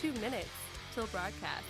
2 minutes till broadcast.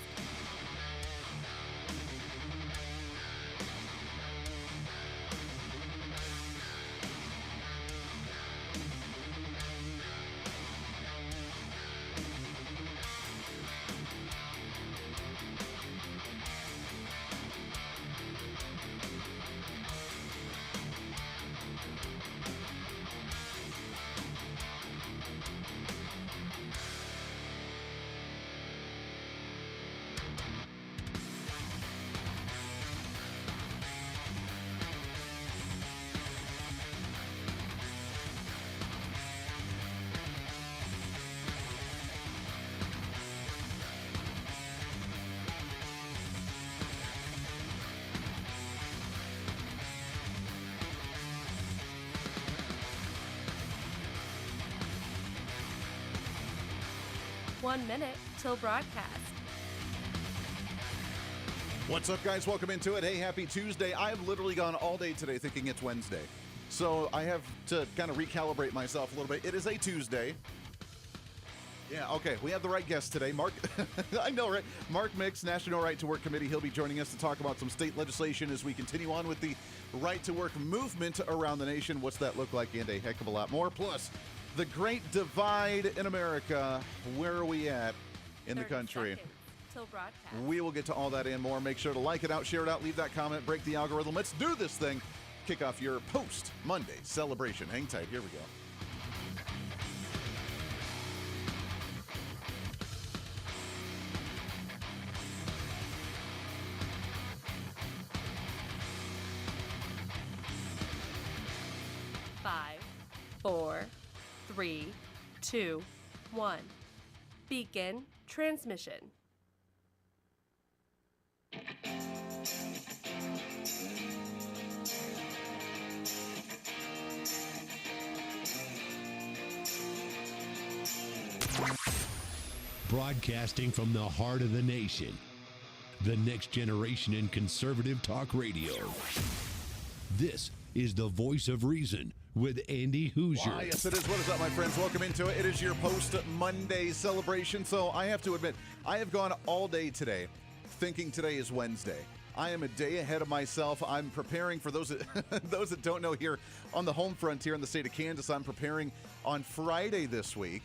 One minute till broadcast. What's up, guys? Welcome into it. Hey, happy Tuesday. I've literally gone all day today thinking it's Wednesday. So I have to kind of recalibrate myself a little bit. It is a Tuesday. Yeah, okay. We have the right guest today. Mark, I know, right? Mark Mix, National Right to Work Committee. He'll be joining us to talk about some state legislation as we continue on with the Right to Work movement around the nation. What's that look like? And a heck of a lot more. Plus, the Great Divide in America. Where are we at in the country? Till broadcast. We will get to all that and more. Make sure to like it out, share it out, leave that comment, break the algorithm. Let's do this thing. Kick off your post-Monday celebration. Hang tight. Here we go. Five, 4, 3, 2, 1. Begin transmission. Broadcasting from the heart of the nation, the next generation in conservative talk radio. This is the Voice of Reason with Andy Hooser. Why, yes, it is. What is up, my friends? Welcome into it. It is your post-Monday celebration. So I have to admit, I have gone all day today thinking today is Wednesday. I am a day ahead of myself. I'm preparing for those that don't know, here on the home front here in the state of Kansas. I'm preparing on Friday this week.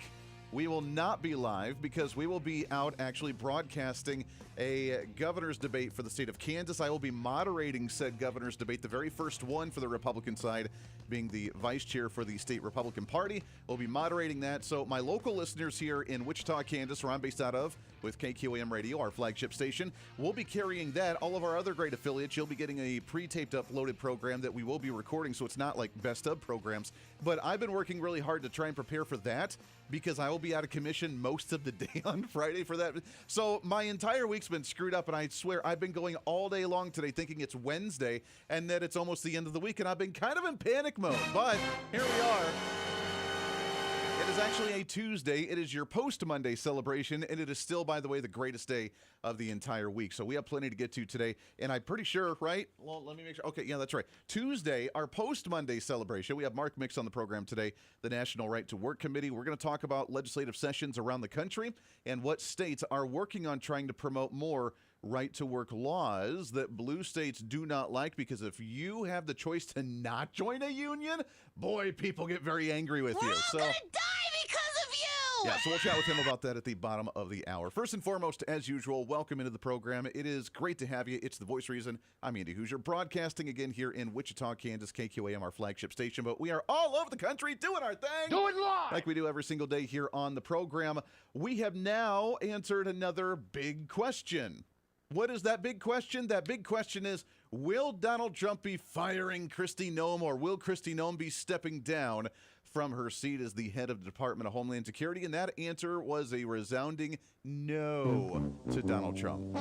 We will not be live because we will be out actually broadcasting a governor's debate for the state of Kansas. I will be moderating said governor's debate, the very first one for the Republican side, being the vice chair for the state Republican Party. We'll be moderating that. So my local listeners here in Wichita, Kansas, where I'm based out of, with KQAM Radio, our flagship station, we'll be carrying that. All of our other great affiliates, you'll be getting a pre-taped, uploaded program that we will be recording, so it's not like best of programs. But I've been working really hard to try and prepare for that because I will be out of commission most of the day on Friday for that. So my entire week's been screwed up, and I swear I've been going all day long today thinking it's Wednesday and that it's almost the end of the week, and I've been kind of in panic mode. But here we are. It is actually a Tuesday. It is your post-Monday celebration, and it is still, by the way, the greatest day of the entire week. So we have plenty to get to today, and I'm pretty sure, right? Well, let me make sure. Okay, yeah, that's right. Tuesday, our post-Monday celebration. We have Mark Mix on the program today, the National Right to Work Committee. We're going to talk about legislative sessions around the country and what states are working on trying to promote more right-to-work laws that blue states do not like, because if you have the choice to not join a union, boy, people get very angry with you. We're all gonna die because of you! Yeah, so we'll chat with him about that at the bottom of the hour. First and foremost, as usual, welcome into the program. It is great to have you. It's the Voice Reason. I'm Andy Hooser, broadcasting again here in Wichita, Kansas, KQAM, our flagship station. But we are all over the country doing our thing. Do it live! Like we do every single day here on the program. We have now answered another big question. What is that big question? That big question is, will Donald Trump be firing Kristi Noem, or will Kristi Noem be stepping down from her seat as the head of the Department of Homeland Security? And that answer was a resounding no to Donald Trump,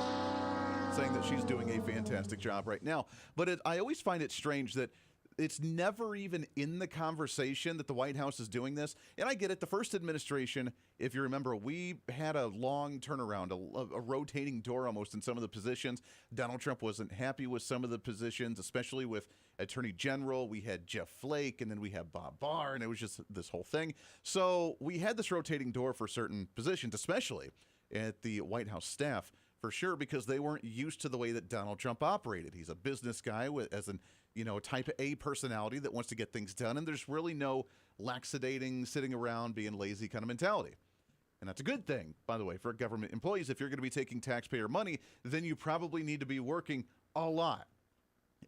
saying that she's doing a fantastic job right now. But I always find it strange that it's never even in the conversation that the White House is doing this. And I get it. The first administration, if you remember, we had a long turnaround, a rotating door almost in some of the positions. Donald Trump wasn't happy with some of the positions, especially with Attorney General. We had Jeff Flake, and then we had Bob Barr, and it was just this whole thing. So we had this rotating door for certain positions, especially at the White House staff, for sure, because they weren't used to the way that Donald Trump operated. He's a business guy as an type A personality that wants to get things done, and there's really no laxating, sitting around, being lazy kind of mentality. And that's a good thing, by the way, for government employees. If you're going to be taking taxpayer money, then you probably need to be working a lot.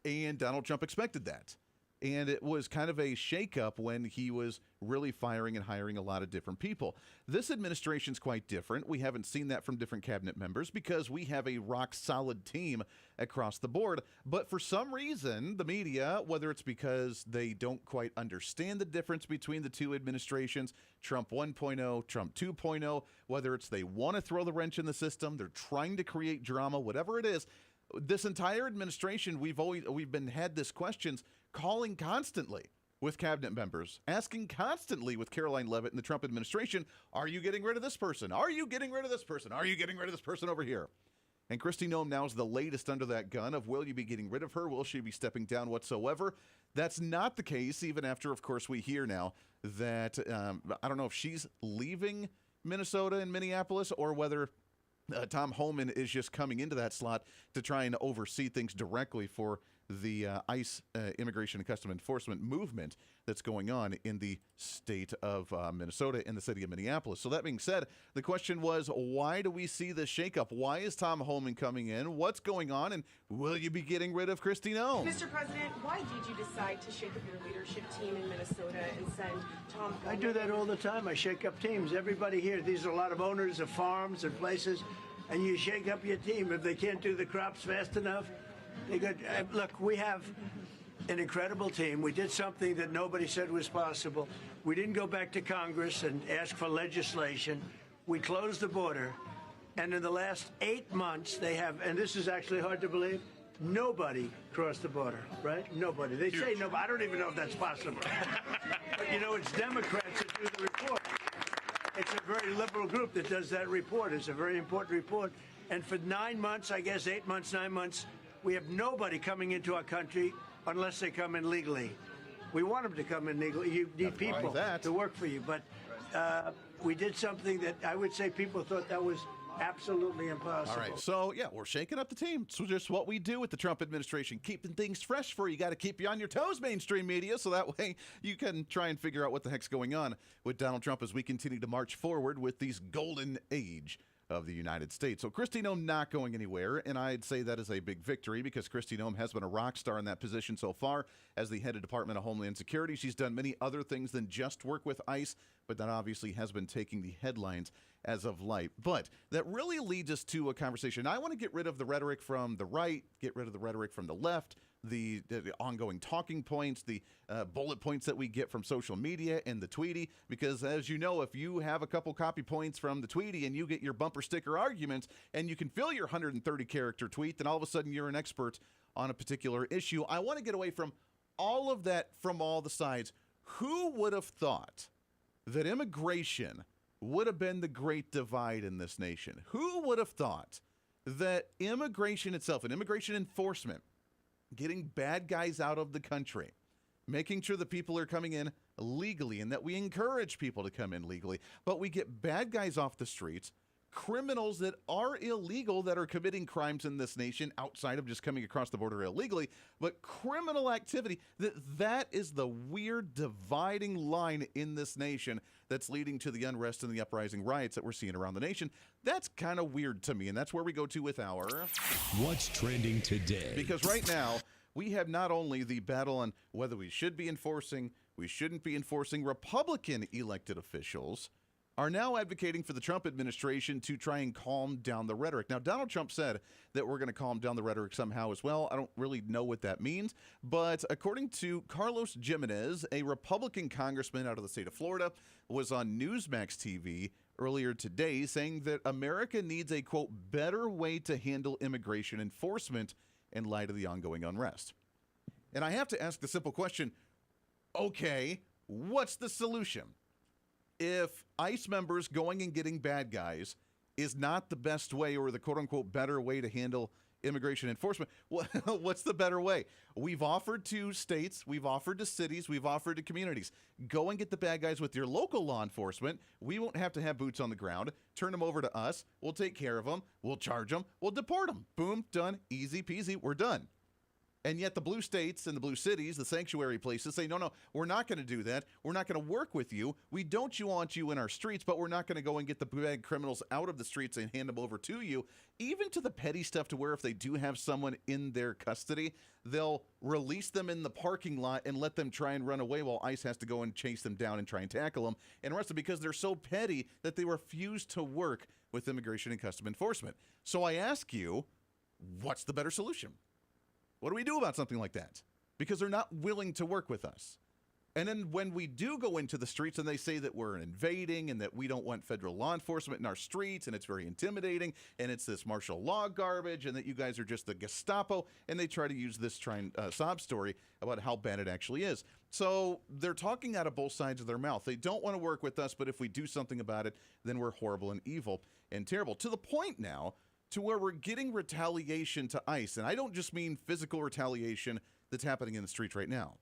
And Donald Trump expected that. And it was kind of a shakeup when he was really firing and hiring a lot of different people. This administration's quite different. We haven't seen that from different cabinet members because we have a rock-solid team across the board. But for some reason, the media, whether it's because they don't quite understand the difference between the two administrations, Trump 1.0, Trump 2.0, whether it's they want to throw the wrench in the system, they're trying to create drama, whatever it is, this entire administration, we've had this questions calling constantly with cabinet members, asking constantly with Caroline Leavitt and the Trump administration, are you getting rid of this person? Are you getting rid of this person? Are you getting rid of this person over here? And Kristi Noem now is the latest under that gun of, will you be getting rid of her? Will she be stepping down whatsoever? That's not the case, even after, of course, we hear now that, I don't know if she's leaving Minnesota and Minneapolis or whether Tom Homan is just coming into that slot to try and oversee things directly for the ICE Immigration and Customs Enforcement movement that's going on in the state of Minnesota and the city of Minneapolis. So that being said, the question was, why do we see this shakeup? Why is Tom Homan coming in? What's going on? And will you be getting rid of Kristi Noem? Mr. President, why did you decide to shake up your leadership team in Minnesota and send Tom Homan? I do that all the time. I shake up teams. Everybody here, these are a lot of owners of farms and places, and you shake up your team. If they can't do the crops fast enough, they got, look, we have an incredible team. We did something that nobody said was possible. We didn't go back to Congress and ask for legislation. We closed the border, and in the last 8 months, they have, and this is actually hard to believe, nobody crossed the border, right? Nobody. They say nobody. I don't even know if that's possible. But, it's Democrats that do the report. It's a very liberal group that does that report. It's a very important report. And for 9 months, I guess 8 months, 9 months, we have nobody coming into our country unless they come in legally. We want them to come in legally. You need people to work for you. But we did something that I would say people thought that was absolutely impossible. All right. So, yeah, we're shaking up the team. So just what we do with the Trump administration, keeping things fresh for you. Got to keep you on your toes, mainstream media, so that way you can try and figure out what the heck's going on with Donald Trump as we continue to march forward with these golden age of the United States. So Kristi Noem not going anywhere, and I'd say that is a big victory because Kristi Noem has been a rock star in that position so far as the head of Department of Homeland Security. She's done many other things than just work with ICE, but that obviously has been taking the headlines as of late. But that really leads us to a conversation. I want to get rid of the rhetoric from the right, get rid of the rhetoric from the left, the ongoing talking points, the bullet points that we get from social media and the Tweety, because as you know, if you have a couple copy points from the Tweety and you get your bumper sticker arguments and you can fill your 130-character tweet, then all of a sudden you're an expert on a particular issue. I want to get away from all of that from all the sides. Who would have thought that immigration would have been the great divide in this nation? Who would have thought that immigration itself and immigration enforcement, getting bad guys out of the country, making sure that people are coming in legally and that we encourage people to come in legally, but we get bad guys off the streets, criminals that are illegal that are committing crimes in this nation outside of just coming across the border illegally, but criminal activity, that is the weird dividing line in this nation that's leading to the unrest and the uprising riots that we're seeing around the nation. That's kind of weird to me, and that's where we go to with our What's Trending Today. Because right now, we have not only the battle on whether we should be enforcing, we shouldn't be enforcing. Republican elected officials are now advocating for the Trump administration to try and calm down the rhetoric. Now, Donald Trump said that we're going to calm down the rhetoric somehow as well. I don't really know what that means. But according to Carlos Jimenez, a Republican congressman out of the state of Florida, was on Newsmax TV earlier today saying that America needs a, quote, better way to handle immigration enforcement in light of the ongoing unrest. And I have to ask the simple question, okay, what's the solution? If ICE members going and getting bad guys is not the best way or the quote-unquote better way to handle immigration enforcement. What's the better way? We've offered to states, we've offered to cities, we've offered to communities. Go and get the bad guys with your local law enforcement. We won't have to have boots on the ground. Turn them over to us. We'll take care of them. We'll charge them. We'll deport them. Boom, done, easy peasy, we're done. And yet the blue states and the blue cities, the sanctuary places, say, no, we're not going to do that. We're not going to work with you. We don't want you in our streets, but we're not going to go and get the bad criminals out of the streets and hand them over to you. Even to the petty stuff to where if they do have someone in their custody, they'll release them in the parking lot and let them try and run away while ICE has to go and chase them down and try and tackle them and arrest them because they're so petty that they refuse to work with Immigration and Customs Enforcement. So I ask you, what's the better solution? What do we do about something like that? Because they're not willing to work with us. And then when we do go into the streets and they say that we're invading and that we don't want federal law enforcement in our streets and it's very intimidating and it's this martial law garbage and that you guys are just the Gestapo, and they try to use this sob story about how bad it actually is. So they're talking out of both sides of their mouth. They don't want to work with us, but if we do something about it, then we're horrible and evil and terrible. To the point now to where we're getting retaliation to ICE. And I don't just mean physical retaliation that's happening in the streets right now.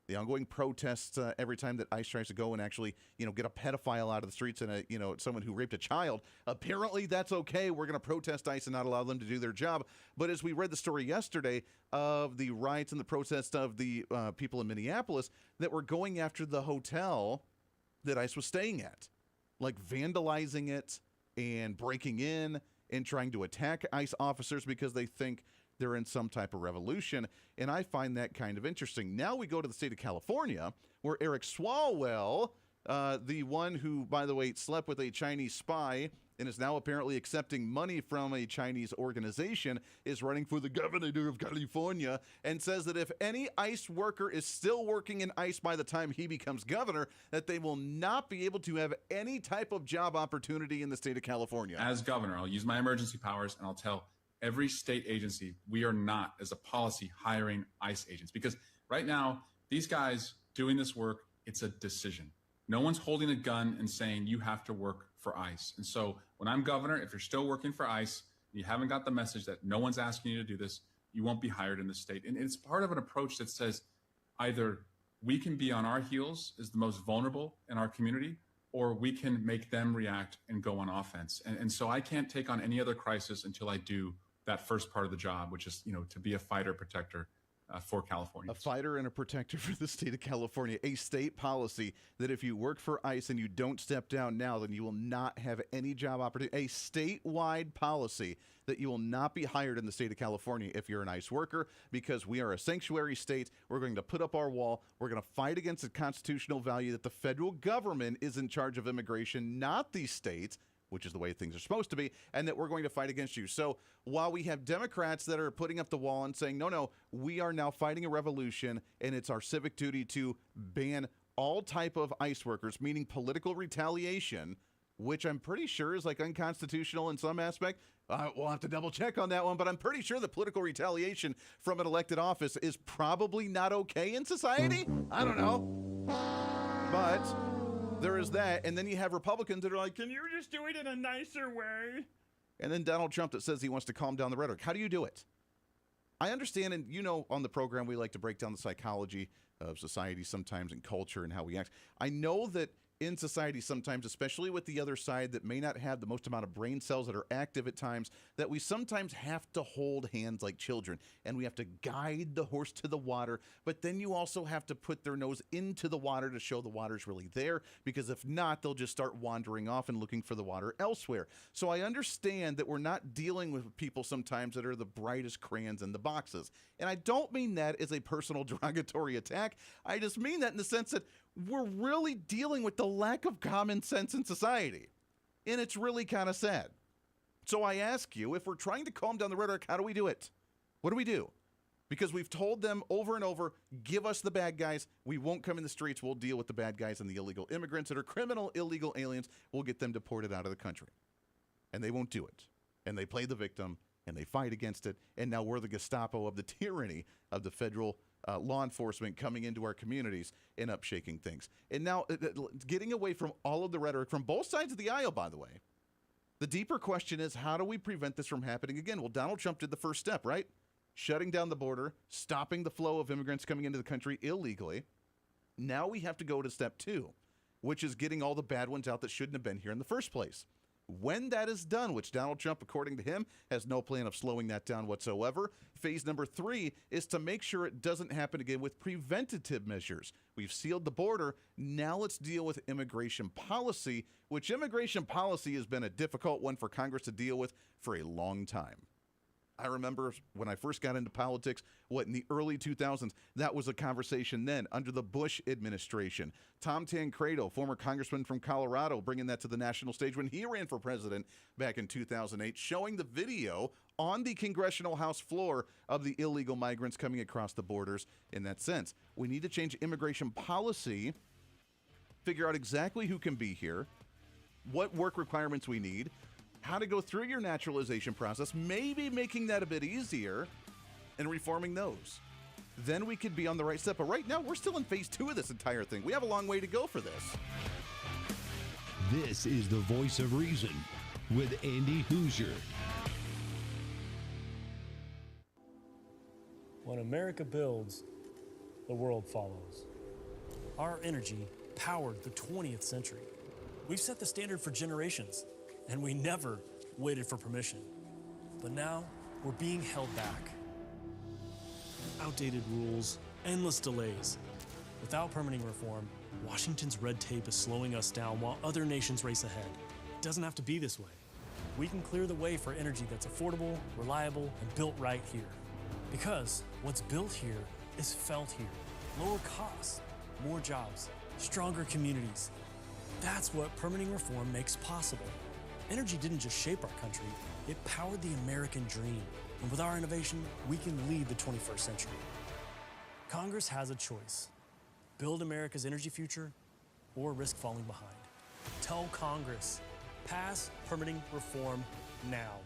The ongoing protests every time that ICE tries to go and actually, get a pedophile out of the streets and someone who raped a child. Apparently that's okay. We're going to protest ICE and not allow them to do their job. But as we read the story yesterday of the riots and the protests of the people in Minneapolis that were going after the hotel that ICE was staying at, like vandalizing it and breaking in and trying to attack ICE officers because they think they're in some type of revolution. And I find that kind of interesting. Now we go to the state of California, where Eric Swalwell, the one who, by the way, slept with a Chinese spy and is now apparently accepting money from a Chinese organization, is running for the governor of California and says that if any ICE worker is still working in ICE by the time he becomes governor, that they will not be able to have any type of job opportunity in the state of California. As governor, I'll use my emergency powers and I'll tell every state agency we are not, as a policy, hiring ICE agents. Because right now, these guys doing this work, it's a decision. No one's holding a gun and saying you have to work for ICE. And so when I'm governor, if you're still working for ICE, and you haven't got the message that no one's asking you to do this, you won't be hired in the state. And it's part of an approach that says either we can be on our heels as the most vulnerable in our community, or we can make them react and go on offense. And so I can't take on any other crisis until I do that first part of the job, which is, to be a fighter protector for California. A fighter and a protector for the state of California. A state policy that if you work for ICE and you don't step down now, then you will not have any job opportunity. A statewide policy that you will not be hired in the state of California if you're an ICE worker, because we are a sanctuary state. We're going to put up our wall. We're going to fight against the constitutional value that the federal government is in charge of immigration, not the states, which is the way things are supposed to be, and that we're going to fight against you. So while we have Democrats that are putting up the wall and saying, no, we are now fighting a revolution, and it's our civic duty to ban all type of ICE workers, meaning political retaliation, which I'm pretty sure is like unconstitutional in some aspect. We'll have to double check on that one, but I'm pretty sure that political retaliation from an elected office is probably not okay in society. I don't know. But there is that, and then you have Republicans that are like, can you just do it in a nicer way? And then Donald Trump that says he wants to calm down the rhetoric. How do you do it? I understand, and on the program we like to break down the psychology of society sometimes and culture and how we act. I know that in society sometimes, especially with the other side that may not have the most amount of brain cells that are active at times, that we sometimes have to hold hands like children and we have to guide the horse to the water, but then you also have to put their nose into the water to show the water's really there, because if not, they'll just start wandering off and looking for the water elsewhere. So I understand that we're not dealing with people sometimes that are the brightest crayons in the boxes. And I don't mean that as a personal derogatory attack. I just mean that in the sense that we're really dealing with the lack of common sense in society. And it's really kind of sad. So I ask you, if we're trying to calm down the rhetoric, how do we do it? What do we do? Because we've told them over and over, give us the bad guys. We won't come in the streets. We'll deal with the bad guys and the illegal immigrants that are criminal, illegal aliens. We'll get them deported out of the country. And they won't do it. And they play the victim, and they fight against it. And now we're the Gestapo of the tyranny of the federal law enforcement coming into our communities and upshaking things. And now getting away from all of the rhetoric from both sides of the aisle, by the way, The deeper question is, how do we prevent this from happening again? Well, Donald Trump did the first step, right? Shutting down the border, stopping the flow of immigrants coming into the country illegally. Now we have to go to step 2, which is getting all the bad ones out that shouldn't have been here in the first place. When that is done, which Donald Trump, according to him, has no plan of slowing that down whatsoever, phase number 3 is to make sure it doesn't happen again with preventative measures. We've sealed the border. Now let's deal with immigration policy, which immigration policy has been a difficult one for Congress to deal with for a long time. I remember when I first got into politics, in the early 2000s, that was a conversation then under the Bush administration. Tom Tancredo, former congressman from Colorado, bringing that to the national stage when he ran for president back in 2008, showing the video on the congressional House floor of the illegal migrants coming across the borders in that sense. We need to change immigration policy, figure out exactly who can be here, what work requirements we need, how to go through your naturalization process, maybe making that a bit easier and reforming those. Then we could be on the right step. But right now, we're still in phase 2 of this entire thing. We have a long way to go for this. This is the Voice of Reason with Andy Hooser. When America builds, the world follows. Our energy powered the 20th century. We've set the standard for generations, and we never waited for permission. But now, we're being held back. Outdated rules, endless delays. Without permitting reform, Washington's red tape is slowing us down while other nations race ahead. It doesn't have to be this way. We can clear the way for energy that's affordable, reliable, and built right here. Because what's built here is felt here. Lower costs, more jobs, stronger communities. That's what permitting reform makes possible. Energy didn't just shape our country, it powered the American dream. And with our innovation, we can lead the 21st century. Congress has a choice. Build America's energy future or risk falling behind. Tell Congress, pass permitting reform now.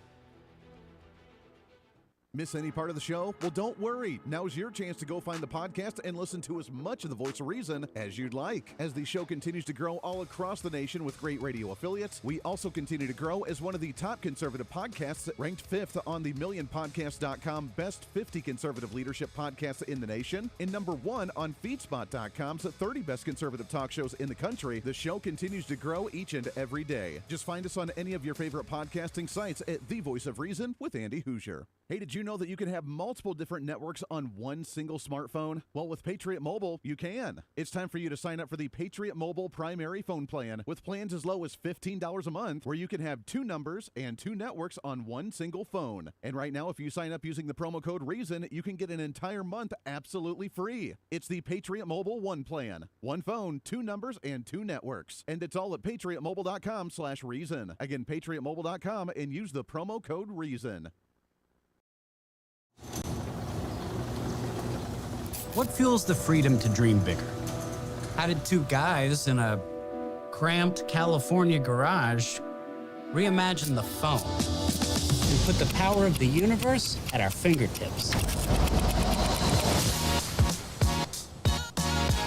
Miss any part of the show? Well, don't worry. Now's your chance to go find the podcast and listen to as much of the Voice of Reason as you'd like. As the show continues to grow all across the nation with great radio affiliates, we also continue to grow as one of the top conservative podcasts, ranked 5th on the MillionPodcast.com Best 50 Conservative Leadership Podcasts in the nation, and number 1 on FeedSpot.com's 30 Best Conservative Talk Shows in the country. The show continues to grow each and every day. Just find us on any of your favorite podcasting sites at The Voice of Reason with Andy Hooser. Hey, did you know that you can have multiple different networks on one single smartphone? Well, with Patriot Mobile, you can. It's time for you to sign up for the Patriot Mobile primary phone plan with plans as low as $15 a month, where you can have 2 numbers and 2 networks on one single phone. And right now, if you sign up using the promo code REASON, you can get an entire month absolutely free. It's the Patriot Mobile One plan. 1 phone, 2 numbers, and 2 networks. And it's all at patriotmobile.com/reason. Again, patriotmobile.com, and use the promo code REASON. What fuels the freedom to dream bigger? How did 2 guys in a cramped California garage reimagine the phone and put the power of the universe at our fingertips?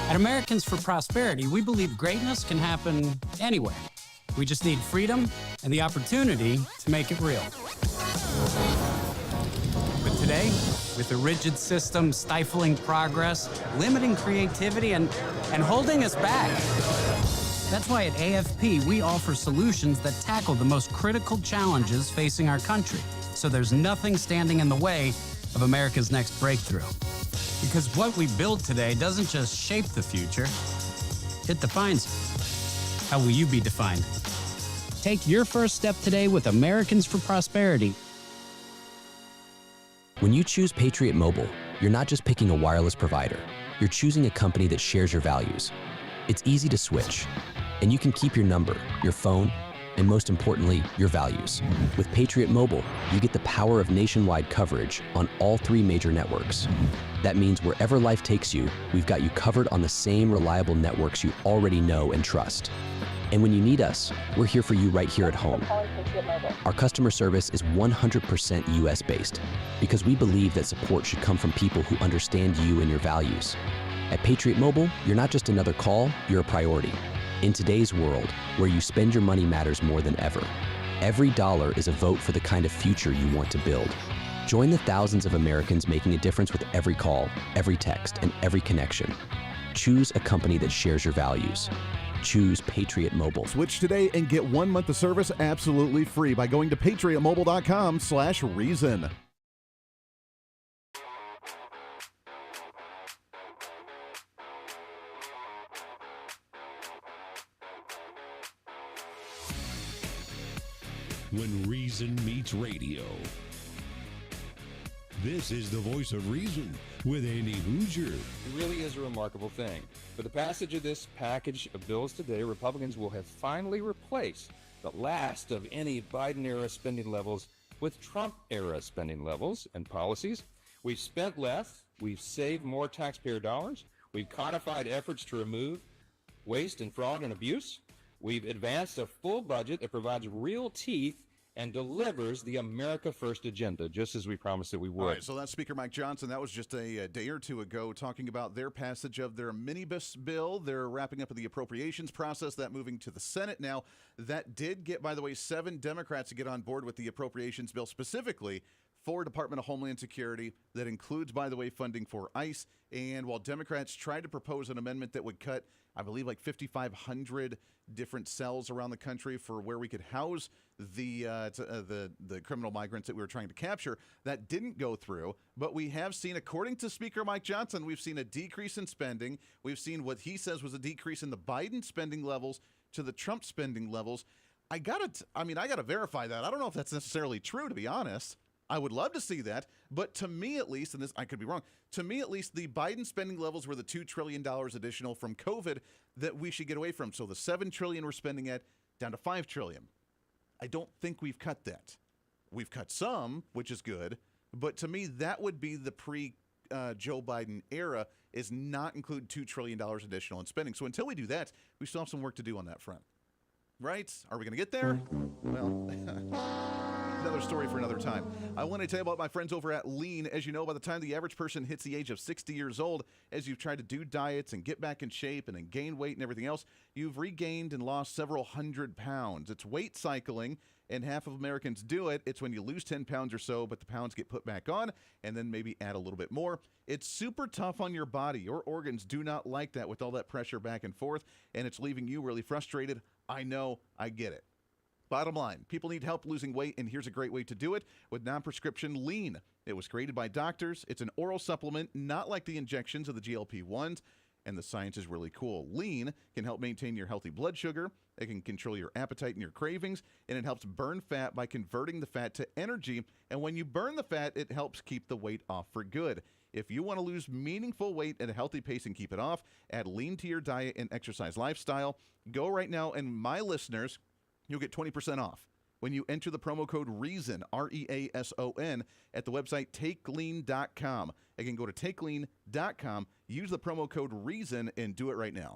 At Americans for Prosperity, we believe greatness can happen anywhere. We just need freedom and the opportunity to make it real. But today, with a rigid system stifling progress, limiting creativity, and holding us back. That's why at AFP, we offer solutions that tackle the most critical challenges facing our country, so there's nothing standing in the way of America's next breakthrough. Because what we build today doesn't just shape the future, it defines you. How will you be defined? Take your first step today with Americans for Prosperity. When you choose Patriot Mobile, you're not just picking a wireless provider. You're choosing a company that shares your values. It's easy to switch, and you can keep your number, your phone, and most importantly, your values. With Patriot Mobile, you get the power of nationwide coverage on all 3 major networks. That means wherever life takes you, we've got you covered on the same reliable networks you already know and trust. And when you need us, we're here for you right here at home. Our customer service is 100% US-based because we believe that support should come from people who understand you and your values. At Patriot Mobile, you're not just another call, you're a priority. In today's world, where you spend your money matters more than ever. Every dollar is a vote for the kind of future you want to build. Join the thousands of Americans making a difference with every call, every text, and every connection. Choose a company that shares your values. Choose Patriot Mobile. Switch today and get 1 month of service absolutely free by going to patriotmobile.com/reason. When reason meets radio. This is the voice of reason with Andy Hooser. It really is a remarkable thing. For the passage of this package of bills today, Republicans will have finally replaced the last of any Biden-era spending levels with Trump-era spending levels and policies. We've spent less. We've saved more taxpayer dollars. We've codified efforts to remove waste and fraud and abuse. We've advanced a full budget that provides real teeth and delivers the America First agenda, just as we promised that we would. All right, so that's Speaker Mike Johnson. That was just a day or two ago talking about their passage of their minibus bill. They're wrapping up the appropriations process, that moving to the Senate now. That did get, by the way, 7 Democrats to get on board with the appropriations bill, specifically for Department of Homeland Security. That includes, by the way, funding for ICE. And while Democrats tried to propose an amendment that would cut, I believe, like 5,500 different cells around the country for where we could house the criminal migrants that we were trying to capture, that didn't go through. But we have seen, according to Speaker Mike Johnson, we've seen a decrease in spending. We've seen what he says was a decrease in the Biden spending levels to the Trump spending levels. I gotta verify that. I don't know if that's necessarily true, to be honest. I would love to see that, but to me at least, and this I could be wrong, to me at least, the Biden spending levels were the $2 trillion additional from COVID that we should get away from. So the $7 trillion we're spending at down to $5 trillion. I don't think we've cut that. We've cut some, which is good, but to me that would be the pre-Joe Biden era, is not include $2 trillion additional in spending. So until we do that, we still have some work to do on that front. Right? Are we going to get there? Well, another story for another time. I want to tell you about my friends over at Lean. As you know, by the time the average person hits the age of 60 years old, as you've tried to do diets and get back in shape and then gain weight and everything else, you've regained and lost several hundred pounds. It's weight cycling, and half of Americans do it. It's when you lose 10 pounds or so, but the pounds get put back on, and then maybe add a little bit more. It's super tough on your body. Your organs do not like that with all that pressure back and forth, and it's leaving you really frustrated. I know, I get it. Bottom line, people need help losing weight, and here's a great way to do it with non-prescription Lean. It was created by doctors. It's an oral supplement, not like the injections of the GLP-1s, and the science is really cool. Lean can help maintain your healthy blood sugar. It can control your appetite and your cravings, and it helps burn fat by converting the fat to energy. And when you burn the fat, it helps keep the weight off for good. If you want to lose meaningful weight at a healthy pace and keep it off, add Lean to your diet and exercise lifestyle. Go right now, and my listeners, you'll get 20% off when you enter the promo code REASON, REASON, at the website takelean.com. Again, go to takelean.com, use the promo code REASON, and do it right now.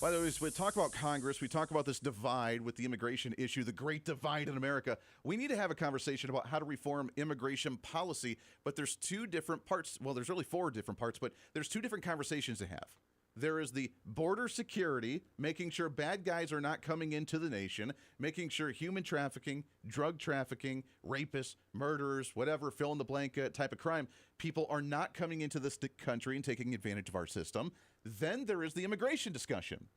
By the way, as we talk about Congress, we talk about this divide with the immigration issue, the great divide in America. We need to have a conversation about how to reform immigration policy, but there's 2 different parts. Well, there's really 4 different parts, but there's 2 different conversations to have. There is the border security, making sure bad guys are not coming into the nation, making sure human trafficking, drug trafficking, rapists, murderers, whatever, fill in the blank type of crime, people are not coming into this country and taking advantage of our system. Then there is the immigration discussion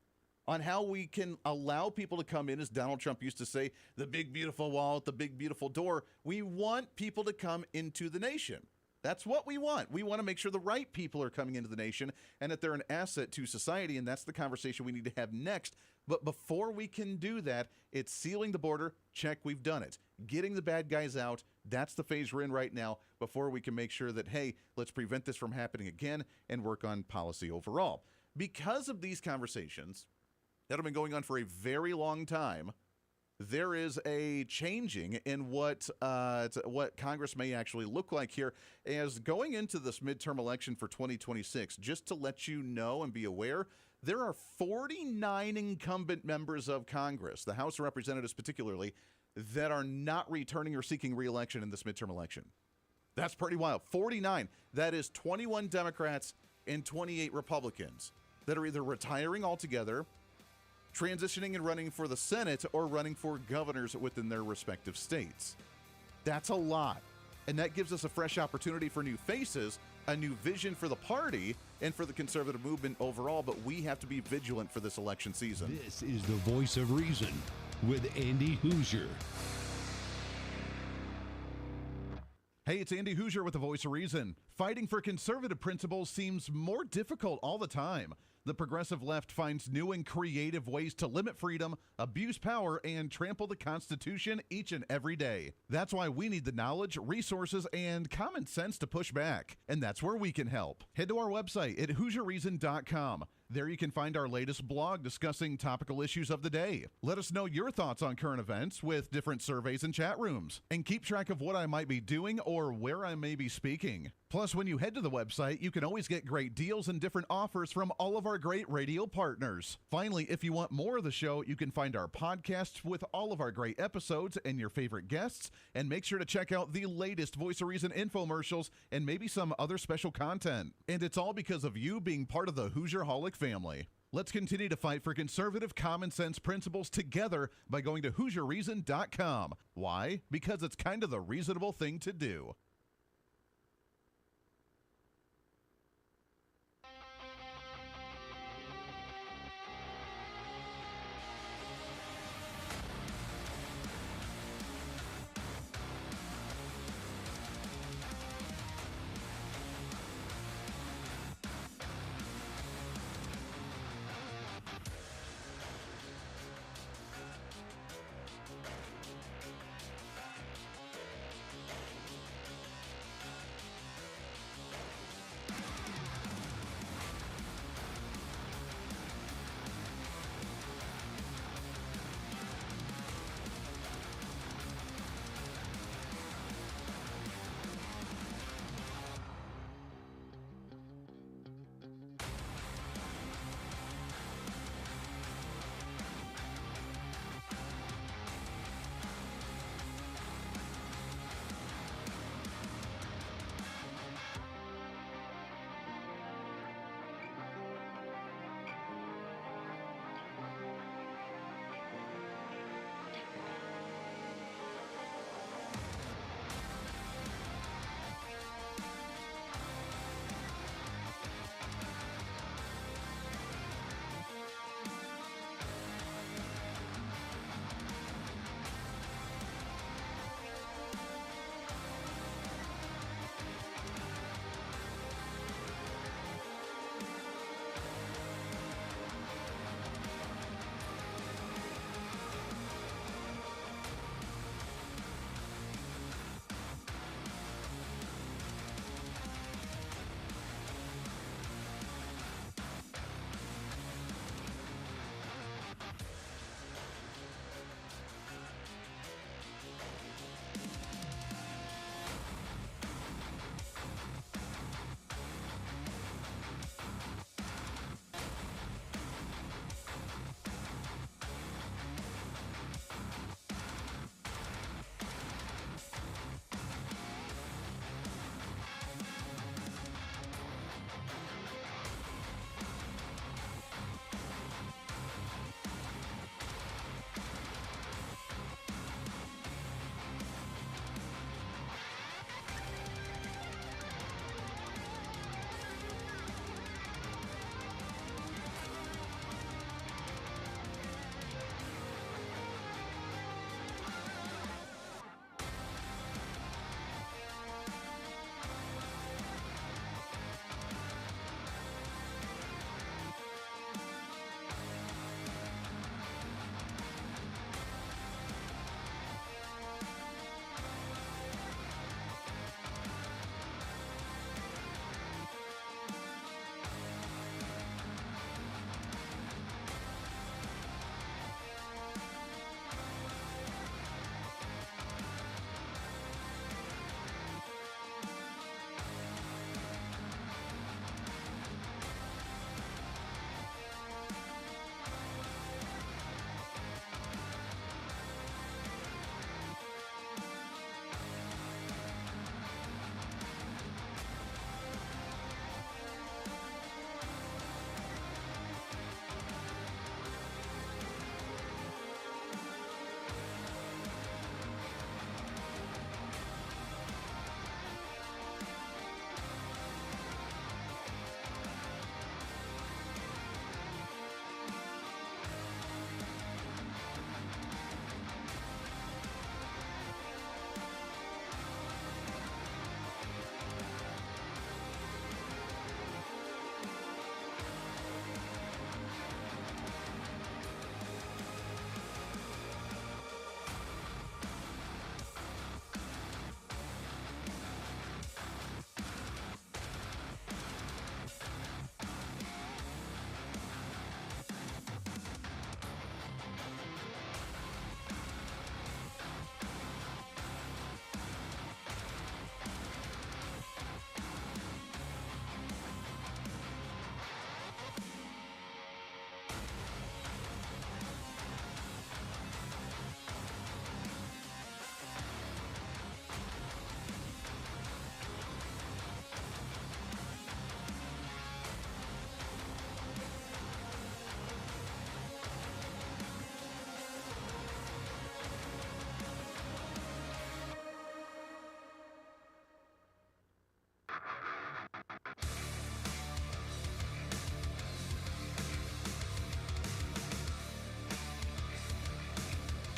on how we can allow people to come in, as Donald Trump used to say, the big, beautiful wall at the big, beautiful door. We want people to come into the nation. That's what we want. We want to make sure the right people are coming into the nation and that they're an asset to society, and that's the conversation we need to have next. But before we can do that, it's sealing the border. Check, we've done it. Getting the bad guys out, that's the phase we're in right now before we can make sure that, hey, let's prevent this from happening again and work on policy overall. Because of these conversations that have been going on for a very long time, there is a changing in what Congress may actually look like here as going into this midterm election for 2026. Just to let you know and be aware, there are 49 incumbent members of Congress, the House of Representatives particularly, that are not returning or seeking re-election in this midterm election. That's pretty wild. 49. That is 21 Democrats and 28 Republicans that are either retiring altogether, transitioning and running for the Senate, or running for governors within their respective states. That's a lot. And that gives us a fresh opportunity for new faces, a new vision for the party, and for the conservative movement overall, but we have to be vigilant for this election season. This is the Voice of Reason with Andy Hooser. Hey, it's Andy Hooser with the Voice of Reason. Fighting for conservative principles seems more difficult all the time. The progressive left finds new and creative ways to limit freedom, abuse power, and trample the Constitution each and every day. That's why we need the knowledge, resources, and common sense to push back. And that's where we can help. Head to our website at HooserReason.com. There you can find our latest blog discussing topical issues of the day. Let us know your thoughts on current events with different surveys and chat rooms. And keep track of what I might be doing or where I may be speaking. Plus, when you head to the website, you can always get great deals and different offers from all of our great radio partners. Finally, if you want more of the show, you can find our podcasts with all of our great episodes and your favorite guests. And make sure to check out the latest Voice of Reason infomercials and maybe some other special content. And it's all because of you being part of the Hoosier-holic family. Let's continue to fight for conservative common sense principles together by going to HooserReason.com. Why? Because it's kind of the reasonable thing to do.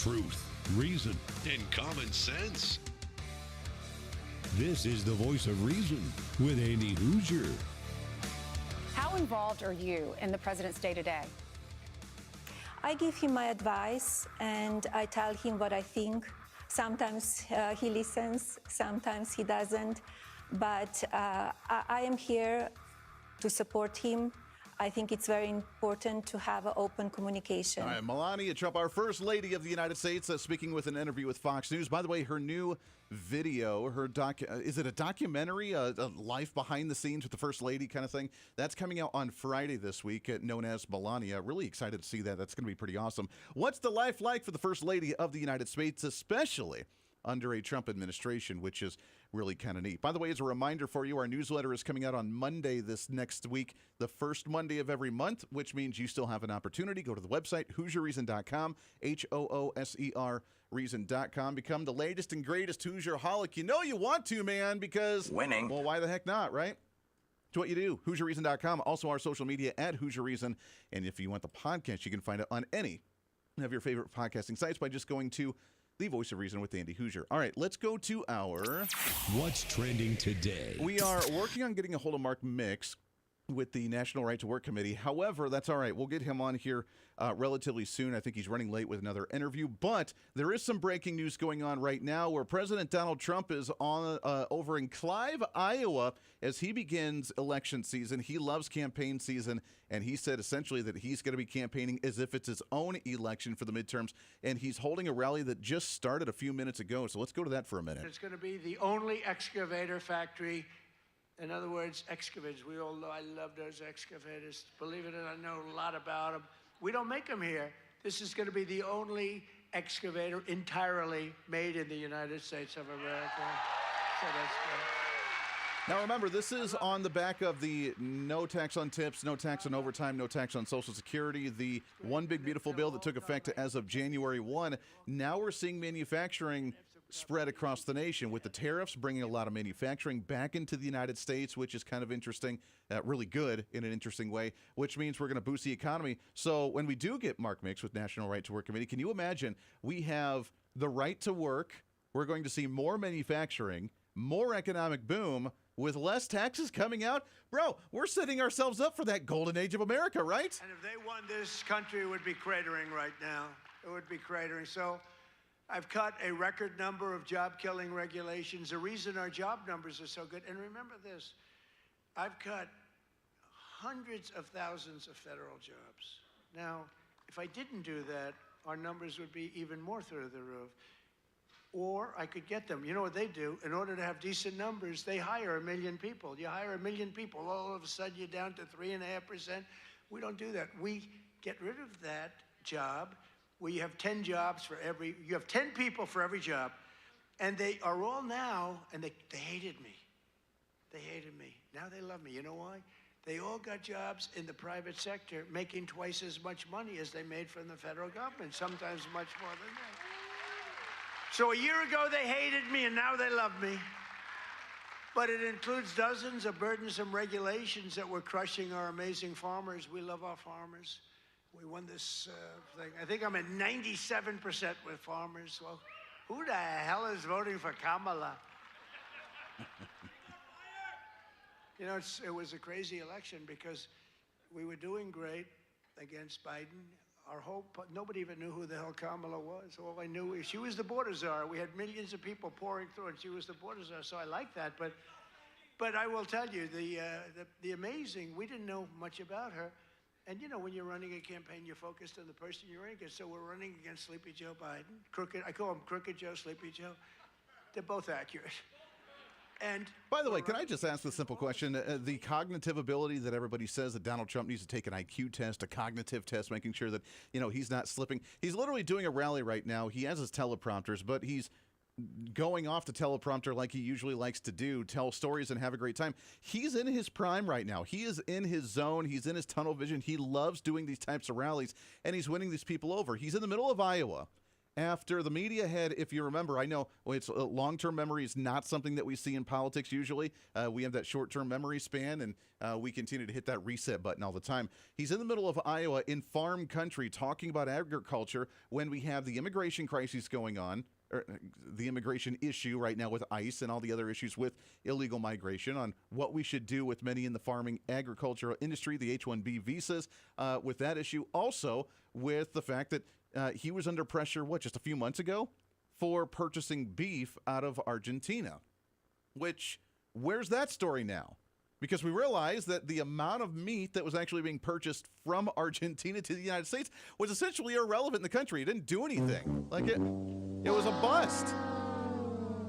truth, reason, and common sense. This is the voice of reason with Andy Hooser. How involved are you in the president's day-to-day? I give him my advice and I tell him what I think. Sometimes he listens, sometimes he doesn't. But I am here to support him. I think it's very important to have an open communication. All right, Melania Trump, our First Lady of the United States, speaking with an interview with Fox News. By the way, her new video, is it a documentary, a life behind the scenes with the First Lady kind of thing? That's coming out on Friday this week, known as Melania. Really excited to see that. That's going to be pretty awesome. What's the life like for the First Lady of the United States, especially under a Trump administration, which is really kind of neat. By the way, as a reminder for you, our newsletter is coming out on Monday this next week, the first Monday of every month, which means you still have an opportunity. Go to the website, HooserReason.com, HOOSER Reason.com. Become the latest and greatest Hoosier-holic. You know you want to, man, because winning. Well, why the heck not, right? It's what you do. HooserReason.com. Also our social media at Hoosier Reason. And if you want the podcast, you can find it on any of your favorite podcasting sites by just going to The Voice of Reason with Andy Hooser. All right, let's go to our What's Trending Today. We are working on getting a hold of Mark Mix with the National Right to Work Committee. However, that's all right. We'll get him on here relatively soon. I think he's running late with another interview. But there is some breaking news going on right now where President Donald Trump is on over in Clive, Iowa, as he begins election season. He loves campaign season, and he said essentially that he's going to be campaigning as if it's his own election for the midterms. And he's holding a rally that just started a few minutes ago. So let's go to that for a minute. It's going to be the only excavator factory. In other words, excavators. We all know I love those excavators. Believe it or not, I know a lot about them. We don't make them here. This is going to be the only excavator entirely made in the United States of America. So that's great. Now remember, this is on the back of the no tax on tips, no tax on overtime, no tax on Social Security, the one big beautiful bill that took effect as of January 1. Now we're seeing manufacturing spread across the nation with the tariffs bringing a lot of manufacturing back into the United States, which is kind of interesting, really good in an interesting way, which means we're going to boost the economy. So when we do get Mark Mix with National Right to Work Committee, can you imagine we have the right to work, we're going to see more manufacturing, more economic boom, with less taxes coming out? Bro, we're setting ourselves up for that golden age of America, right? And if they won, this country would be cratering right now. It would be cratering. So I've cut a record number of job-killing regulations. The reason our job numbers are so good, and remember this, I've cut hundreds of thousands of federal jobs. Now, if I didn't do that, our numbers would be even more through the roof. Or I could get them. You know what they do? In order to have decent numbers, they hire 1 million people. You hire 1 million people, all of a sudden you're down to 3.5%. We don't do that. We get rid of that job where you have 10 jobs for you have 10 people for every job. And they are all now, and they hated me. They hated me. Now they love me. You know why? They all got jobs in the private sector making twice as much money as they made from the federal government, sometimes much more than that. So a year ago they hated me, and now they love me. But it includes dozens of burdensome regulations that were crushing our amazing farmers. We love our farmers. We won this thing. I think I'm at 97% with farmers. Well, who the hell is voting for Kamala? You know, it was a crazy election because we were doing great against Biden. Our hope, nobody even knew who the hell Kamala was. All I knew is she was the border czar. We had millions of people pouring through, and she was the border czar. So I like that. But I will tell you, the amazing, we didn't know much about her. And you know, when you're running a campaign, you're focused on the person you're running against. So we're running against Sleepy Joe Biden. Crooked, I call him Crooked Joe, Sleepy Joe. They're both accurate. And by the way, can I just ask the simple question? The cognitive ability that everybody says that Donald Trump needs to take an IQ test, a cognitive test, making sure that, you know, he's not slipping. He's literally doing a rally right now. He has his teleprompters, but he's going off the teleprompter like he usually likes to do, tell stories and have a great time. He's in his prime right now. He is in his zone. He's in his tunnel vision. He loves doing these types of rallies, and he's winning these people over. He's in the middle of Iowa, after the media had, if you remember, I know it's long-term memory is not something that we see in politics usually. We have that short-term memory span, and we continue to hit that reset button all the time. He's in the middle of Iowa in farm country talking about agriculture when we have the immigration crisis going on, or the immigration issue right now with ICE and all the other issues with illegal migration, on what we should do with many in the farming agricultural industry, the H-1B visas, with that issue. Also with the fact that he was under pressure, just a few months ago, for purchasing beef out of Argentina. Which, where's that story now? Because we realized that the amount of meat that was actually being purchased from Argentina to the United States was essentially irrelevant in the country. It didn't do anything. Like it was a bust.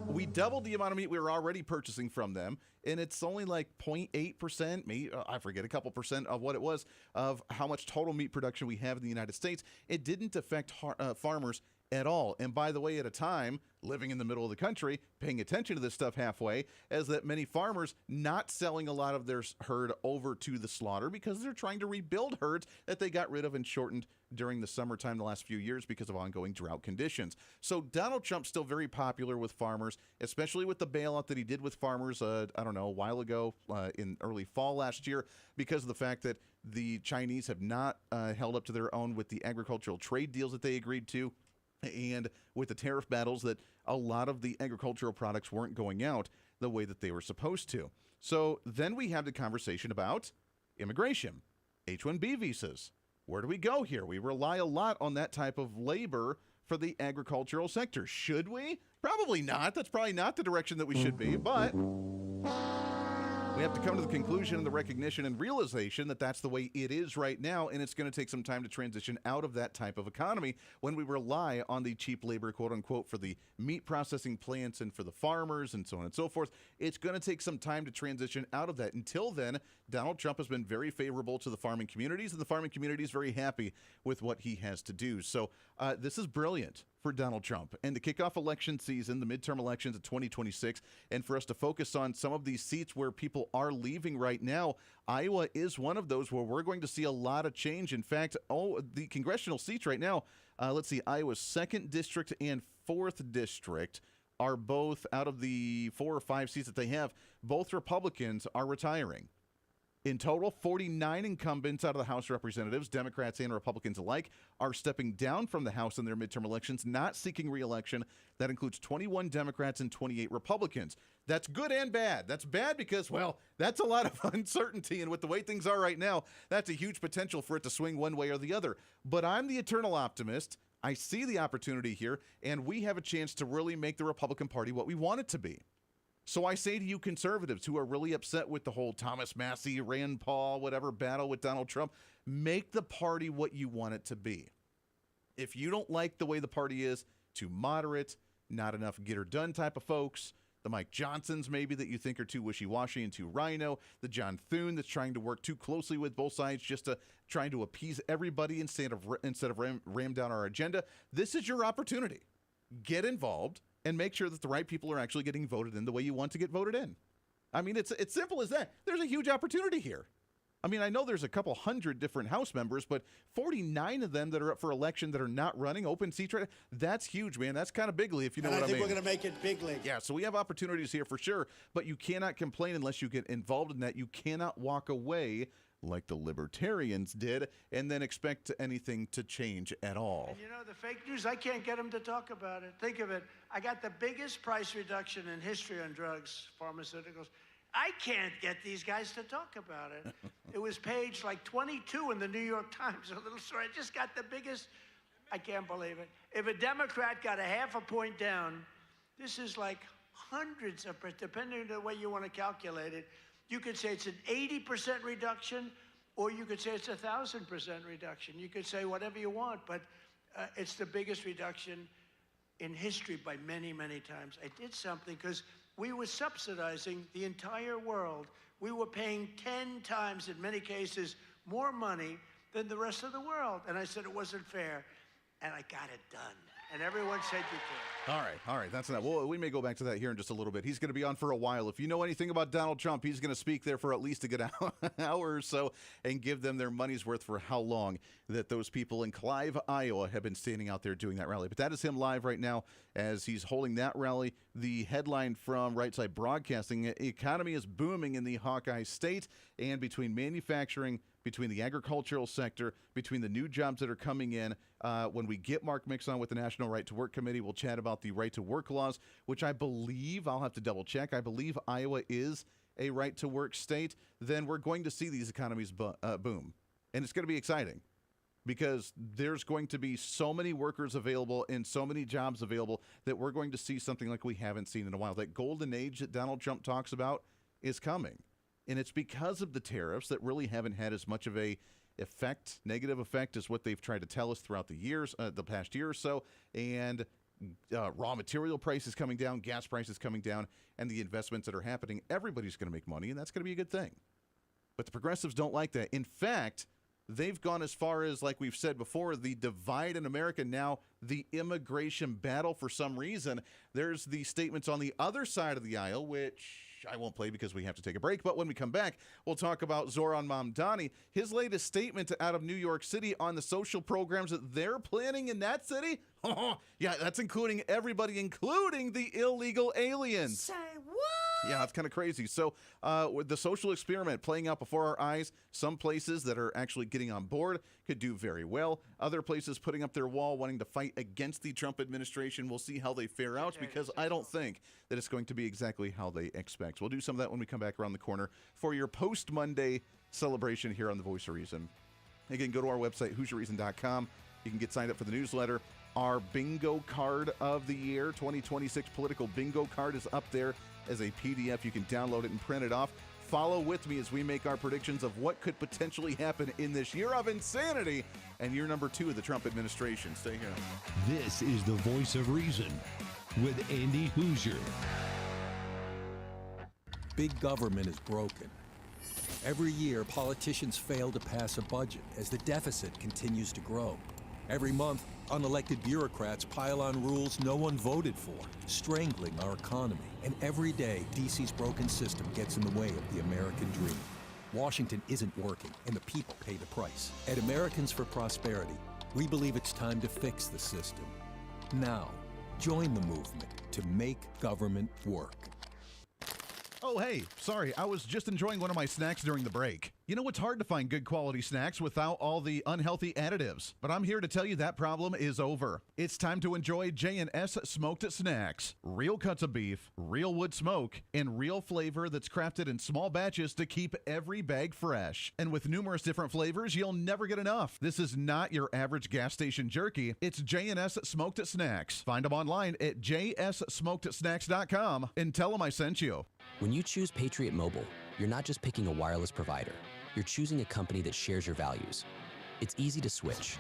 We doubled the amount of meat we were already purchasing from them, and it's only like 0.8%, maybe, I forget, a couple percent of what it was, of how much total meat production we have in the United States. It didn't affect farmers at all. And by the way, at a time, living in the middle of the country, paying attention to this stuff halfway, as that many farmers not selling a lot of their herd over to the slaughter because they're trying to rebuild herds that they got rid of and shortened during the summertime the last few years because of ongoing drought conditions. So Donald Trump's still very popular with farmers, especially with the bailout that he did with farmers, a while ago in early fall last year, because of the fact that the Chinese have not held up to their own with the agricultural trade deals that they agreed to, and with the tariff battles that a lot of the agricultural products weren't going out the way that they were supposed to. So then we have the conversation about immigration, H-1B visas. Where do we go here? We rely a lot on that type of labor for the agricultural sector. Should we? Probably not. That's probably not the direction that we should be, but we have to come to the conclusion and the recognition and realization that that's the way it is right now, and it's going to take some time to transition out of that type of economy when we rely on the cheap labor, quote unquote, for the meat processing plants and for the farmers and so on and so forth. It's going to take some time to transition out of that. Until then, Donald Trump has been very favorable to the farming communities, and the farming community is very happy with what he has to do. So this is brilliant for Donald Trump, and to kick off election season, the midterm elections of 2026, and for us to focus on some of these seats where people are leaving right now. Iowa is one of those where we're going to see a lot of change. In fact, the congressional seats right now, let's see, Iowa's 2nd district and 4th district are both, out of the 4 or 5 seats that they have, both Republicans are retiring. In total, 49 incumbents out of the House of Representatives, Democrats and Republicans alike, are stepping down from the House in their midterm elections, not seeking re-election. That includes 21 Democrats and 28 Republicans. That's good and bad. That's bad because, that's a lot of uncertainty, and with the way things are right now, that's a huge potential for it to swing one way or the other. But I'm the eternal optimist. I see the opportunity here, and we have a chance to really make the Republican Party what we want it to be. So I say to you conservatives who are really upset with the whole Thomas Massie, Rand Paul, whatever battle with Donald Trump, make the party what you want it to be. If you don't like the way the party is, too moderate, not enough get her done type of folks, the Mike Johnsons maybe that you think are too wishy-washy and too rhino, the John Thune that's trying to work too closely with both sides just to trying to appease everybody instead of ram down our agenda, this is your opportunity. Get involved and make sure that the right people are actually getting voted in the way you want to get voted in. I mean, it's simple as that. There's a huge opportunity here. I mean, I know there's a couple hundred different House members, but 49 of them that are up for election that are not running open seats right now, that's huge, man. That's kind of big league, if you know what I mean. I think we're going to make it big league. Yeah, so we have opportunities here for sure, but you cannot complain unless you get involved in that. You cannot walk away like the libertarians did and then expect anything to change at all. And the fake news, I can't get them to talk about it. Think of it. I got the biggest price reduction in history on drugs, pharmaceuticals. I can't get these guys to talk about it. It was page like 22 in the New York Times, a little story. I just got the biggest, I can't believe it. If a Democrat got a half a point down, this is like hundreds of, depending on the way you want to calculate it, you could say it's an 80% reduction, or you could say it's 1,000% reduction. You could say whatever you want, but it's the biggest reduction in history by many, many times. I did something because we were subsidizing the entire world. We were paying 10 times, in many cases, more money than the rest of the world. And I said it wasn't fair, and I got it done. and everyone said you can. All right. That's enough. Well, we may go back to that here in just a little bit. He's going to be on for a while. If you know anything about Donald Trump, he's going to speak there for at least a good hour or so and give them their money's worth for how long that those people in Clive, Iowa have been standing out there doing that rally. But that is him live right now as he's holding that rally. The headline from Right Side Broadcasting, economy is booming in the Hawkeye State, and between manufacturing, between the agricultural sector, between the new jobs that are coming in. When we get Mark Mix on with the National Right to Work Committee, we'll chat about the right to work laws, which I believe, I'll have to double check, I believe Iowa is a right to work state. Then we're going to see these economies boom. And it's going to be exciting because there's going to be so many workers available and so many jobs available that we're going to see something like we haven't seen in a while. That golden age that Donald Trump talks about is coming. And it's because of the tariffs that really haven't had as much of a negative effect as what they've tried to tell us throughout the past year or so. And raw material prices coming down, gas prices coming down, and the investments that are happening. Everybody's going to make money, and that's going to be a good thing. But the progressives don't like that. In fact, they've gone as far as, like we've said before, the divide in America, now the immigration battle for some reason. There's the statements on the other side of the aisle, which I won't play because we have to take a break. But when we come back, we'll talk about Zoran Mamdani, his latest statement out of New York City on the social programs that they're planning in that city. Yeah, that's including everybody, including the illegal aliens. Say what? Yeah, it's kind of crazy. So with the social experiment playing out before our eyes, some places that are actually getting on board could do very well. Other places putting up their wall, wanting to fight against the Trump administration. We'll see how they fare out because I don't think that it's going to be exactly how they expect. We'll do some of that when we come back around the corner for your post-Monday celebration here on The Voice of Reason. Again, go to our website, HooserReason.com. You can get signed up for the newsletter. Our bingo card of the year, 2026 political bingo card, is up there as a PDF. You can download it and print it off. Follow with me as we make our predictions of what could potentially happen in this year of insanity and year number 2 of the Trump administration. Stay here. This is the Voice of Reason with Andy Hooser. Big government is broken. Every year, politicians fail to pass a budget as the deficit continues to grow. Every month, unelected bureaucrats pile on rules no one voted for, strangling our economy. And every day, D.C.'s broken system gets in the way of the American dream. Washington isn't working, and the people pay the price. At Americans for Prosperity, we believe it's time to fix the system. Now, join the movement to make government work. Oh, hey, sorry, I was just enjoying one of my snacks during the break. You know, it's hard to find good quality snacks without all the unhealthy additives, but I'm here to tell you that problem is over. It's time to enjoy J&S Smoked Snacks. Real cuts of beef, real wood smoke, and real flavor that's crafted in small batches to keep every bag fresh. And with numerous different flavors, you'll never get enough. This is not your average gas station jerky. It's J&S Smoked Snacks. Find them online at jssmokedsnacks.com and tell them I sent you. When you choose Patriot Mobile, you're not just picking a wireless provider. You're choosing a company that shares your values. It's easy to switch,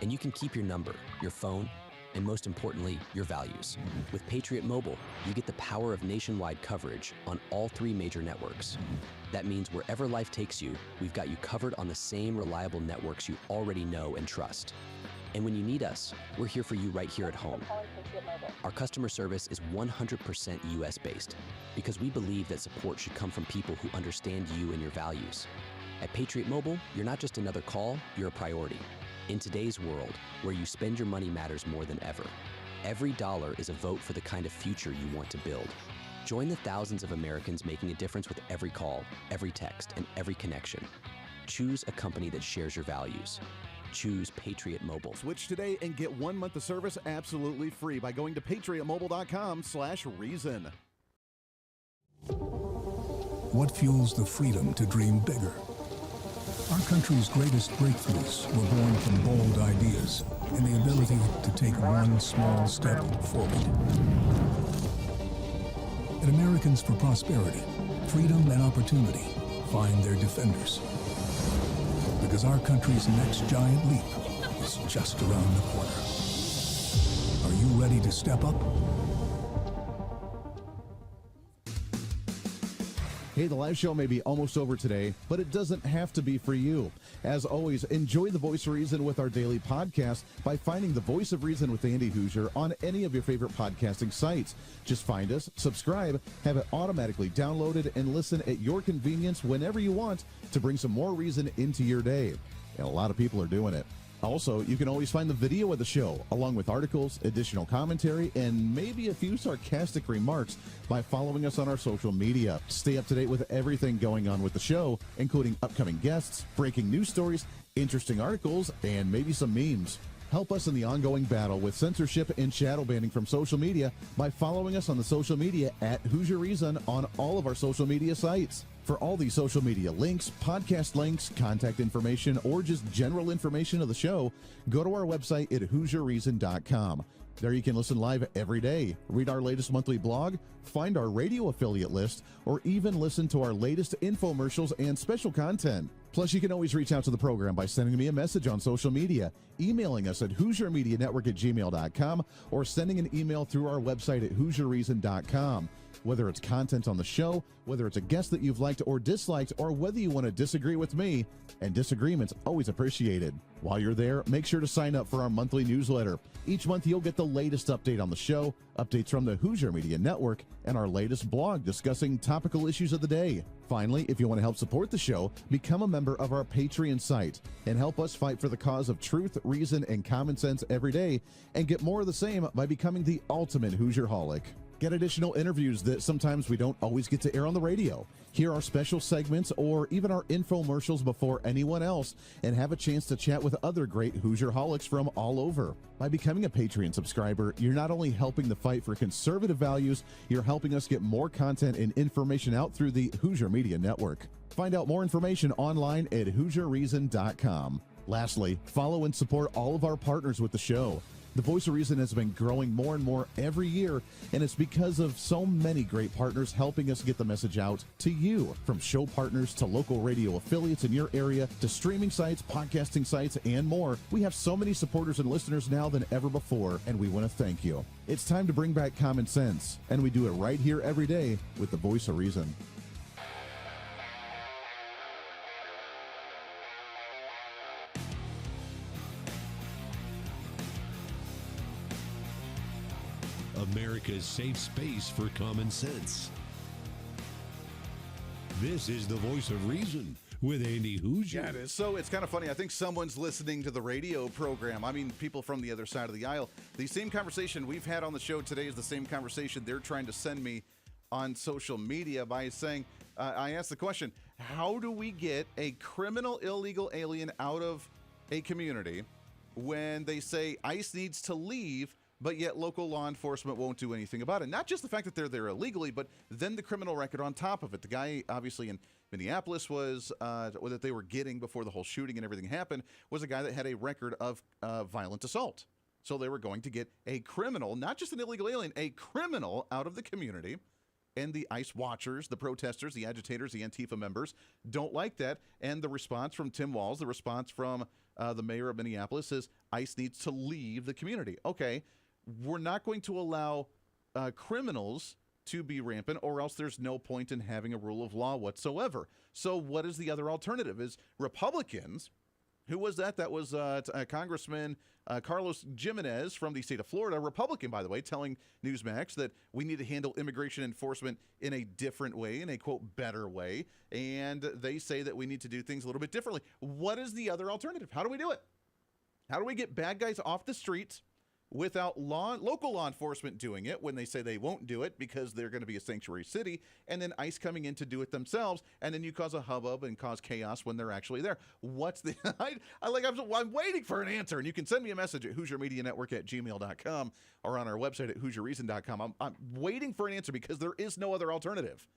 and you can keep your number, your phone, and most importantly, your values. With Patriot Mobile, you get the power of nationwide coverage on all 3 major networks. That means wherever life takes you, we've got you covered on the same reliable networks you already know and trust. And when you need us, we're here for you right here at home. Our customer service is 100% US-based because we believe that support should come from people who understand you and your values. At Patriot Mobile, you're not just another call, you're a priority. In today's world, where you spend your money matters more than ever, every dollar is a vote for the kind of future you want to build. Join the thousands of Americans making a difference with every call, every text, and every connection. Choose a company that shares your values. Choose Patriot Mobile. Switch today and get 1 month of service absolutely free by going to patriotmobile.com/reason. What fuels the freedom to dream bigger? Our country's greatest breakthroughs were born from bold ideas and the ability to take one small step forward. At Americans for Prosperity, freedom and opportunity find their defenders. Because our country's next giant leap is just around the corner. Are you ready to step up? Hey, the live show may be almost over today, but it doesn't have to be for you. As always, enjoy the Voice of Reason with our daily podcast by finding the Voice of Reason with Andy Hooser on any of your favorite podcasting sites. Just find us, subscribe, have it automatically downloaded, and listen at your convenience whenever you want to bring some more reason into your day. And a lot of people are doing it. Also, you can always find the video of the show, along with articles, additional commentary, and maybe a few sarcastic remarks by following us on our social media. Stay up to date with everything going on with the show, including upcoming guests, breaking news stories, interesting articles, and maybe some memes. Help us in the ongoing battle with censorship and shadow banning from social media by following us on the social media at Hooser Reason on all of our social media sites. For all these social media links, podcast links, contact information, or just general information of the show, go to our website at HooserReason.com. There you can listen live every day, read our latest monthly blog, find our radio affiliate list, or even listen to our latest infomercials and special content. Plus, you can always reach out to the program by sending me a message on social media, emailing us at HooserMediaNetwork@gmail.com, or sending an email through our website at HooserReason.com. Whether it's content on the show, whether it's a guest that you've liked or disliked, or whether you want to disagree with me, and disagreement's always appreciated. While you're there, make sure to sign up for our monthly newsletter. Each month, you'll get the latest update on the show, updates from the Hooser Media Network, and our latest blog discussing topical issues of the day. Finally, if you want to help support the show, become a member of our Patreon site and help us fight for the cause of truth, reason, and common sense every day, and get more of the same by becoming the ultimate Hoosierholic. Get additional interviews that sometimes we don't always get to air on the radio. Hear our special segments or even our infomercials before anyone else, and have a chance to chat with other great Hoosierholics from all over. By becoming a Patreon subscriber, you're not only helping the fight for conservative values, you're helping us get more content and information out through the Hooser Media Network. Find out more information online at HooserReason.com. Lastly, follow and support all of our partners with the show. The Voice of Reason has been growing more and more every year, and it's because of so many great partners helping us get the message out to you. From show partners to local radio affiliates in your area to streaming sites, podcasting sites, and more, we have so many supporters and listeners now than ever before, and we want to thank you. It's time to bring back common sense, and we do it right here every day with the Voice of Reason. America's safe space for common sense. This is the Voice of Reason with Andy Hooser. Yeah, it is. So it's kind of funny. I think someone's listening to the radio program. I mean, people from the other side of the aisle. The same conversation we've had on the show today is the same conversation they're trying to send me on social media by saying, I asked the question, how do we get a criminal illegal alien out of a community when they say ICE needs to leave, but yet local law enforcement won't do anything about it? Not just the fact that they're there illegally, but then the criminal record on top of it. The guy, obviously, in Minneapolis was, or that they were getting before the whole shooting and everything happened, was a guy that had a record of violent assault. So they were going to get a criminal, not just an illegal alien, a criminal out of the community. And the ICE watchers, the protesters, the agitators, the Antifa members don't like that. And the response from Tim Walz, the response from the mayor of Minneapolis is ICE needs to leave the community. Okay. We're not going to allow criminals to be rampant, or else there's no point in having a rule of law whatsoever. So what is the other alternative? Is Republicans, who was that? That was Congressman Carlos Jimenez from the state of Florida, Republican, by the way, telling Newsmax that we need to handle immigration enforcement in a different way, in a, quote, better way. And they say that we need to do things a little bit differently. What is the other alternative? How do we do it? How do we get bad guys off the streets without local law enforcement doing it when they say they won't do it because they're going to be a sanctuary city, and then ICE coming in to do it themselves, and then you cause a hubbub and cause chaos when they're actually there? What's the I'm waiting for an answer, and you can send me a message at HooserMediaNetwork@gmail.com or on our website at HooserReason.com. I'm waiting for an answer because there is no other alternative.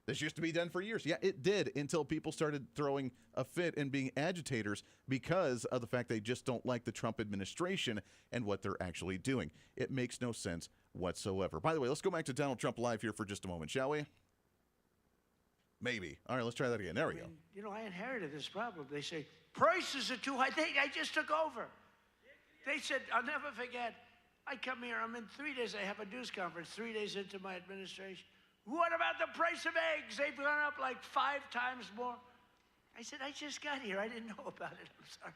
This used to be done for years. Yeah, it did, until people started throwing a fit and being agitators because of the fact they just don't like the Trump administration and what they're actually doing. It makes no sense whatsoever. By the way, let's go back to Donald Trump live here for just a moment, shall we? Maybe. All right, let's try that again. There we go. You know, I inherited this problem. They say, prices are too high. I just took over. They said, I'll never forget, I come here, I'm in 3 days, I have a news conference, 3 days into my administration. What about the price of eggs? They've gone up like 5 times more. I said, I just got here. I didn't know about it. I'm sorry.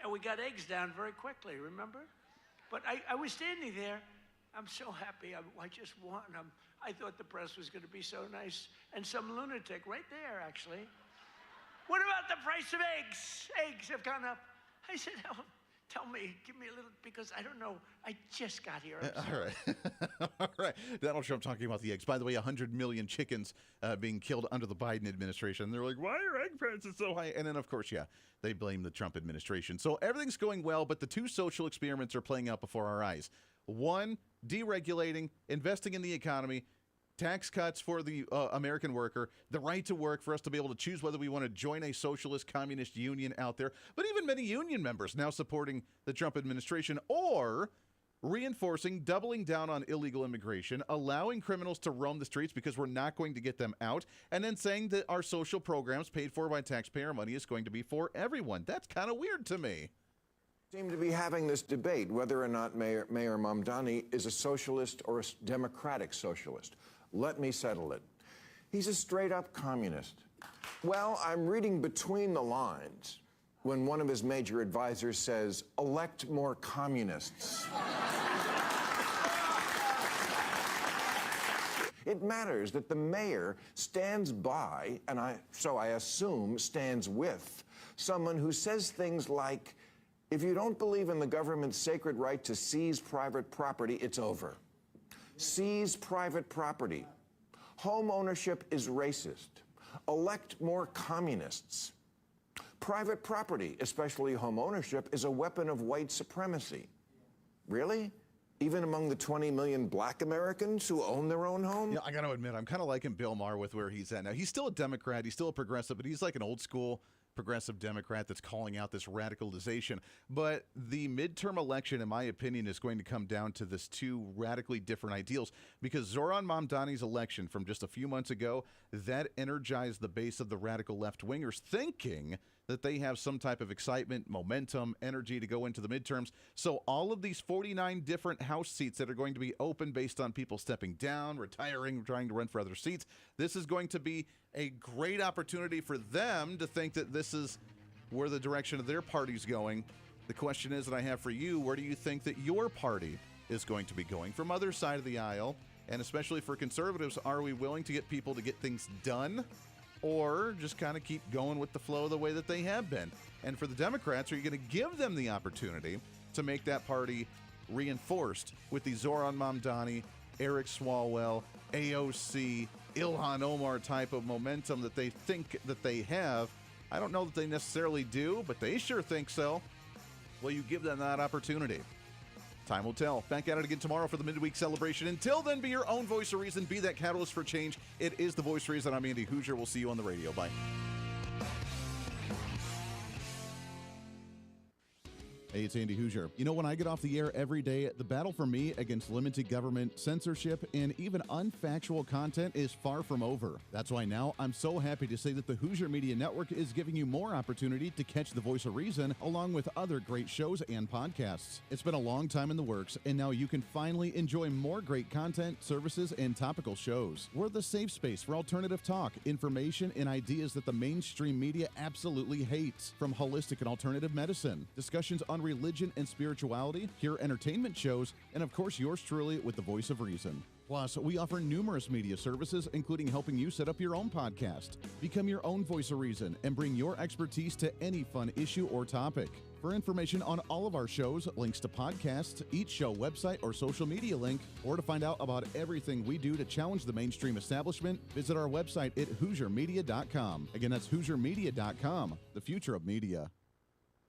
And we got eggs down very quickly, remember? But I was standing there. I'm so happy. I just won. I thought the press was going to be so nice. And some lunatic right there, actually. What about the price of eggs? Eggs have gone up. I said, oh, tell me, give me a little, because I don't know. I just got here. All right. All right. Donald Trump talking about the eggs. By the way, 100 million chickens being killed under the Biden administration. And they're like, why are egg prices so high? And then, of course, yeah, they blame the Trump administration. So everything's going well, but the 2 social experiments are playing out before our eyes. 1, deregulating, investing in the economy, tax cuts for the American worker, the right to work for us to be able to choose whether we want to join a socialist communist union out there, but even many union members now supporting the Trump administration, or reinforcing, doubling down on illegal immigration, allowing criminals to roam the streets because we're not going to get them out, and then saying that our social programs paid for by taxpayer money is going to be for everyone. That's kind of weird to me. Seem to be having this debate whether or not Mayor Mamdani is a socialist or a democratic socialist. Let me settle it. He's a straight-up communist. Well, I'm reading between the lines when one of his major advisors says, elect more communists. It matters that the mayor stands by, and so I assume stands with, someone who says things like, if you don't believe in the government's sacred right to seize private property, it's over. Seize private property. Home ownership is racist. Elect more communists. Private property, especially home ownership, is a weapon of white supremacy. Really? Even among the 20 million black Americans who own their own home? Yeah, I got to admit, I'm kind of liking Bill Maher with where he's at now. He's still a Democrat. He's still a progressive, but he's like an old school progressive Democrat that's calling out this radicalization. But the midterm election, in my opinion, is going to come down to this 2 radically different ideals, because Zoran Mamdani's election from just a few months ago, that energized the base of the radical left-wingers, thinking that they have some type of excitement, momentum, energy to go into the midterms. So all of these 49 different House seats that are going to be open based on people stepping down, retiring, trying to run for other seats, this is going to be a great opportunity for them to think that this is where the direction of their party's going. The question is that I have for you, where do you think that your party is going to be going? From other side of the aisle, and especially for conservatives, are we willing to get people to get things done, or just kind of keep going with the flow the way that they have been? And for the Democrats, are you going to give them the opportunity to make that party reinforced with the Zoran Mamdani, Eric Swalwell, AOC, Ilhan Omar type of momentum that they think that they have? I don't know that they necessarily do, but they sure think so. Will you give them that opportunity? Time will tell. Back at it again tomorrow for the midweek celebration. Until then, be your own voice of reason. Be that catalyst for change. It is the voice of reason. I'm Andy Hooser. We'll see you on the radio. Bye. Hey, it's Andy Hooser. You know, when I get off the air every day, the battle for me against limited government, censorship, and even unfactual content is far from over. That's why now I'm so happy to say that the Hooser Media Network is giving you more opportunity to catch the voice of reason along with other great shows and podcasts. It's been a long time in the works, and now you can finally enjoy more great content, services, and topical shows. We're the safe space for alternative talk, information, and ideas that the mainstream media absolutely hates. From holistic and alternative medicine, discussions on religion and spirituality, pure entertainment shows, and of course yours truly with the voice of reason. Plus, we offer numerous media services, including helping you set up your own podcast. Become your own voice of reason and bring your expertise to any fun issue or topic. For information on all of our shows, links to podcasts, each show website or social media link, or to find out about everything we do to challenge the mainstream establishment, visit our website at HooserMedia.com. Again, that's HooserMedia.com, the future of media.